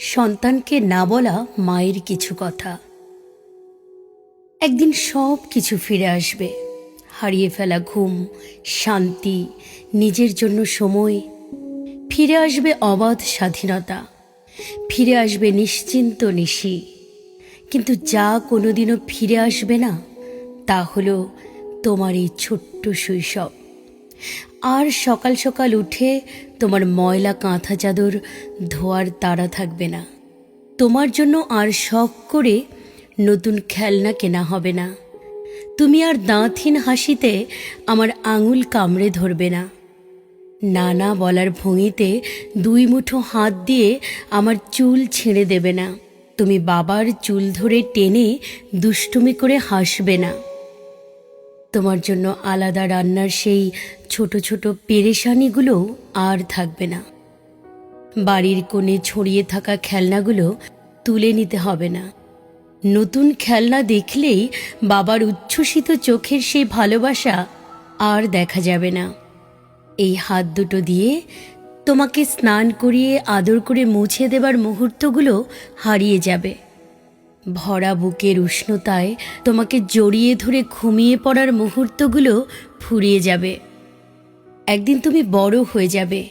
সন্তানকে না বলা মায়ের কিছু কথা। একদিন সব কিছু ফিরে আসবে, হারিয়ে ফেলা ঘুম, শান্তি, নিজের জন্য সময়। ফিরে আসবে অবাধ স্বাধীনতা, ফিরে আসবে নিশ্চিন্ত নিশি। কিন্তু যা কোনোদিনও ফিরে আসবে না তা হলো তোমার এই ছোট্ট শৈশব। আর সকাল সকাল উঠে তোমার ময়লা কাঁথা চাদর ধোয়ার তাড়া থাকবে না। তোমার জন্য আর শখ করে নতুন খেলনা কেনা হবে না। তুমি আর দাঁতহীন হাসিতে আমার আঙুল কামড়ে ধরবে না। না না বলার ভঙ্গিতে দুই মুঠো হাত দিয়ে আমার চুল ছেড়ে দেবে না। তুমি বাবার চুল ধরে টেনে দুষ্টুমি করে হাসবে না। তোমার জন্য আলাদা রান্নার সেই ছোট ছোট পেরেশানিগুলো আর থাকবে না। বাড়ির কোণে ছড়িয়ে থাকা খেলনাগুলো তুলে নিতে হবে না। নতুন খেলনা দেখলেই বাবার উচ্ছ্বসিত চোখের সেই ভালোবাসা আর দেখা যাবে না। এই হাত দুটো দিয়ে তোমাকে স্নান করিয়ে আদর করে মুছে দেবার মুহূর্তগুলো হারিয়ে যাবে। ভরা বুকের উষ্ণতায় তোমাকে জড়িয়ে ধরে ঘুমিয়ে পড়ার মুহূর্তগুলো ফুরিয়ে যাবে। একদিন তুমি বড় হয়ে যাবে,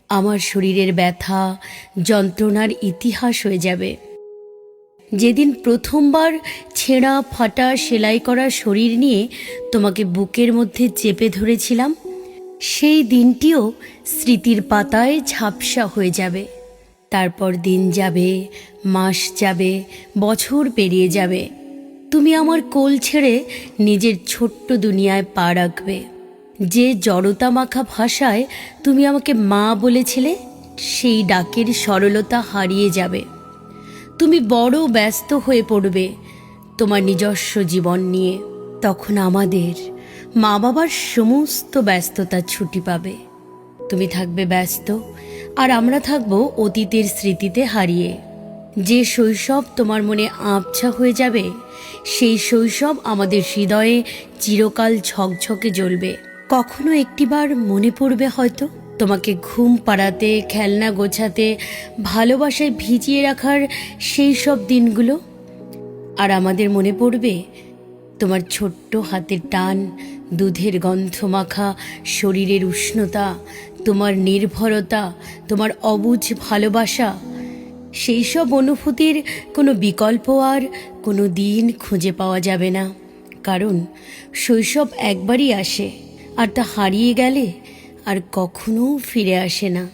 আমার শরীরের ব্যথা যন্ত্রণার ইতিহাস হয়ে যাবে। যেদিন প্রথমবার ছেঁড়া ফাটা সেলাই করা শরীর নিয়ে তোমাকে বুকের মধ্যে চেপে ধরেছিলাম, সেই দিনটিও স্মৃতির পাতায় ঝাপসা হয়ে যাবে। তারপর দিন যাবে, মাস যাবে, বছর পেরিয়ে যাবে। তুমি আমার কোল ছেড়ে নিজের ছোট্ট দুনিয়ায় পা রাখবে। যে জড়তা মাখা ভাষায় তুমি আমাকে মা বলেছিলে, সেই ডাকের সরলতা হারিয়ে যাবে। তুমি বড় ব্যস্ত হয়ে পড়বে তোমার নিজস্ব জীবন নিয়ে। তখন আমাদের মা বাবার সমস্ত ব্যস্ততার ছুটি পাবে। তুমি থাকবে ব্যস্ত, আর আমরা থাকব অতীতের স্মৃতিতে হারিয়ে। যে শৈশব তোমার মনে আবছা হয়ে যাবে, সেই শৈশব আমাদের হৃদয়ে চিরকাল ঝকঝকে জ্বলবে। কখনো একটিবার মনে পড়বে হয়তো তোমাকে ঘুম পাড়াতে, খেলনা গোছাতে, ভালোবাসায় ভিজিয়ে রাখার সেই সব দিনগুলো। আর আমাদের মনে পড়বে তোমার ছোট্ট হাতের টান, দুধের গন্ধ মাখা শরীরের উষ্ণতা, তোমার নির্ভরতা, তোমার অবুঝ ভালোবাসা। সেই সব অনুভূতির কোনো বিকল্প আর কোনো দিন খুঁজে পাওয়া যাবে না। কারণ শৈশব একবারই আসে, আর তা হারিয়ে গেলে আর কখনো ফিরে আসে না।